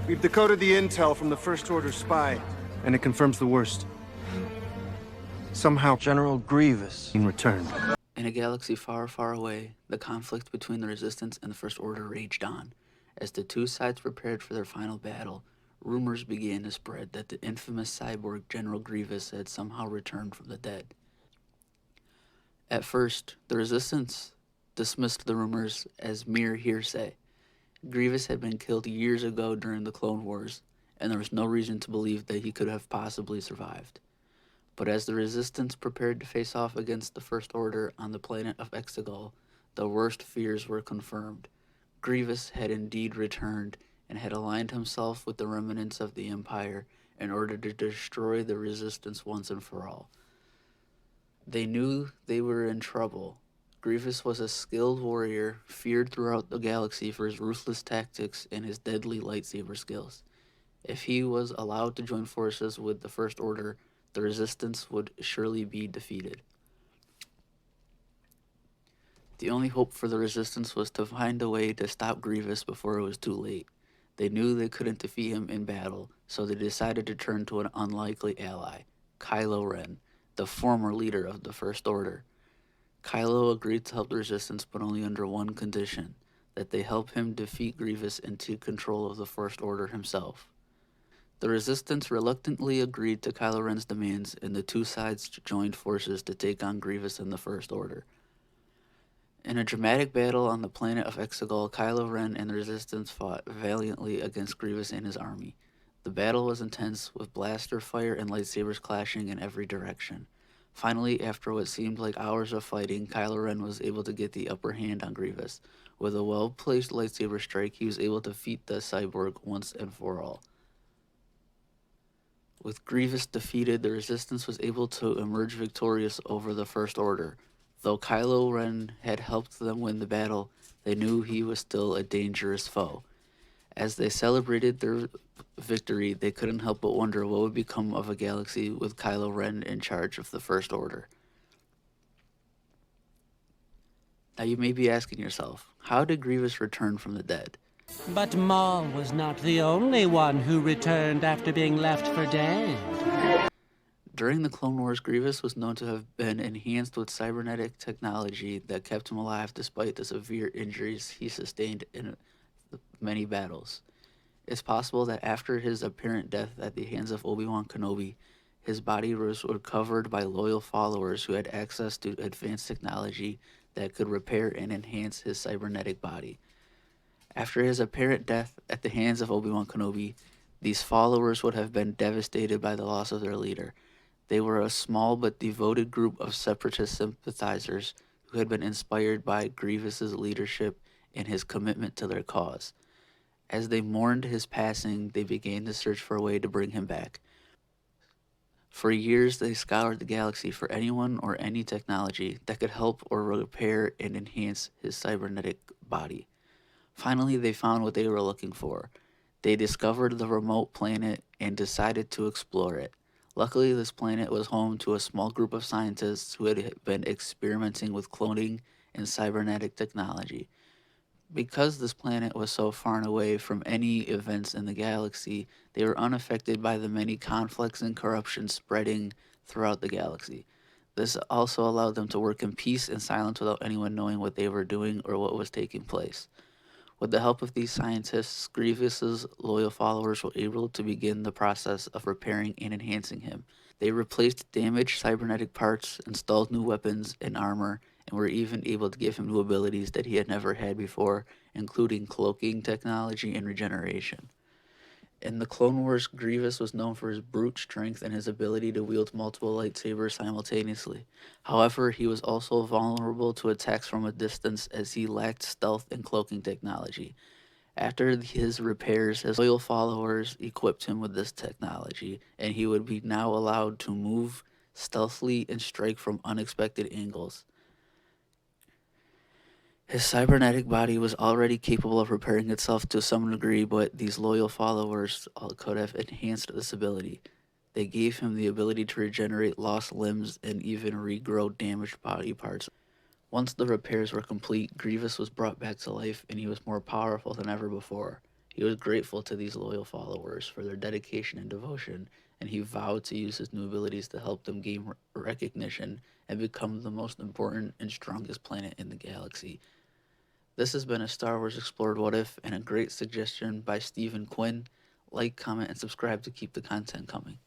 We've decoded the intel from the First Order spy, and it confirms the worst. Somehow, General Grievous returned. In a galaxy far, far away, the conflict between the Resistance and the First Order raged on. As the two sides prepared for their final battle, rumors began to spread that the infamous cyborg General Grievous had somehow returned from the dead. At first, the Resistance dismissed the rumors as mere hearsay. Grievous had been killed years ago during the Clone Wars, and there was no reason to believe that he could have possibly survived. But as the Resistance prepared to face off against the First Order on the planet of Exegol, the worst fears were confirmed. Grievous had indeed returned and had aligned himself with the remnants of the Empire in order to destroy the Resistance once and for all. They knew they were in trouble. Grievous was a skilled warrior, feared throughout the galaxy for his ruthless tactics and his deadly lightsaber skills. If he was allowed to join forces with the First Order, the Resistance would surely be defeated. The only hope for the Resistance was to find a way to stop Grievous before it was too late. They knew they couldn't defeat him in battle, so they decided to turn to an unlikely ally, Kylo Ren, the former leader of the First Order. Kylo agreed to help the Resistance, but only under one condition, that they help him defeat Grievous and take control of the First Order himself. The Resistance reluctantly agreed to Kylo Ren's demands, and the two sides joined forces to take on Grievous and the First Order. In a dramatic battle on the planet of Exegol, Kylo Ren and the Resistance fought valiantly against Grievous and his army. The battle was intense, with blaster fire and lightsabers clashing in every direction. Finally, after what seemed like hours of fighting, Kylo Ren was able to get the upper hand on Grievous. With a well-placed lightsaber strike, he was able to defeat the cyborg once and for all. With Grievous defeated, the Resistance was able to emerge victorious over the First Order. Though Kylo Ren had helped them win the battle, they knew he was still a dangerous foe. As they celebrated their victory, they couldn't help but wonder what would become of a galaxy with Kylo Ren in charge of the First Order. Now you may be asking yourself, how did Grievous return from the dead? But Maul was not the only one who returned after being left for dead. During the Clone Wars, Grievous was known to have been enhanced with cybernetic technology that kept him alive despite the severe injuries he sustained in many battles. It's possible that after his apparent death at the hands of Obi-Wan Kenobi, his body was recovered by loyal followers who had access to advanced technology that could repair and enhance his cybernetic body. After his apparent death at the hands of Obi-Wan Kenobi, these followers would have been devastated by the loss of their leader. They were a small but devoted group of separatist sympathizers who had been inspired by Grievous's leadership and his commitment to their cause. As they mourned his passing, they began to search for a way to bring him back. For years, they scoured the galaxy for anyone or any technology that could help or repair and enhance his cybernetic body. Finally, they found what they were looking for. They discovered the remote planet and decided to explore it. Luckily, this planet was home to a small group of scientists who had been experimenting with cloning and cybernetic technology. Because this planet was so far and away from any events in the galaxy, they were unaffected by the many conflicts and corruption spreading throughout the galaxy. This also allowed them to work in peace and silence without anyone knowing what they were doing or what was taking place. With the help of these scientists, Grievous's loyal followers were able to begin the process of repairing and enhancing him. They replaced damaged cybernetic parts, installed new weapons and armor, and were even able to give him new abilities that he had never had before, including cloaking technology and regeneration. In the Clone Wars, Grievous was known for his brute strength and his ability to wield multiple lightsabers simultaneously. However, he was also vulnerable to attacks from a distance as he lacked stealth and cloaking technology. After his repairs, his loyal followers equipped him with this technology, and he would be now allowed to move stealthily and strike from unexpected angles. His cybernetic body was already capable of repairing itself to some degree, but these loyal followers could have enhanced this ability. They gave him the ability to regenerate lost limbs and even regrow damaged body parts. Once the repairs were complete, Grievous was brought back to life and he was more powerful than ever before. He was grateful to these loyal followers for their dedication and devotion, and he vowed to use his new abilities to help them gain recognition and become the most important and strongest planet in the galaxy. This has been a Star Wars Explored What If and a great suggestion by Stephen Quinn. Like, comment, and subscribe to keep the content coming.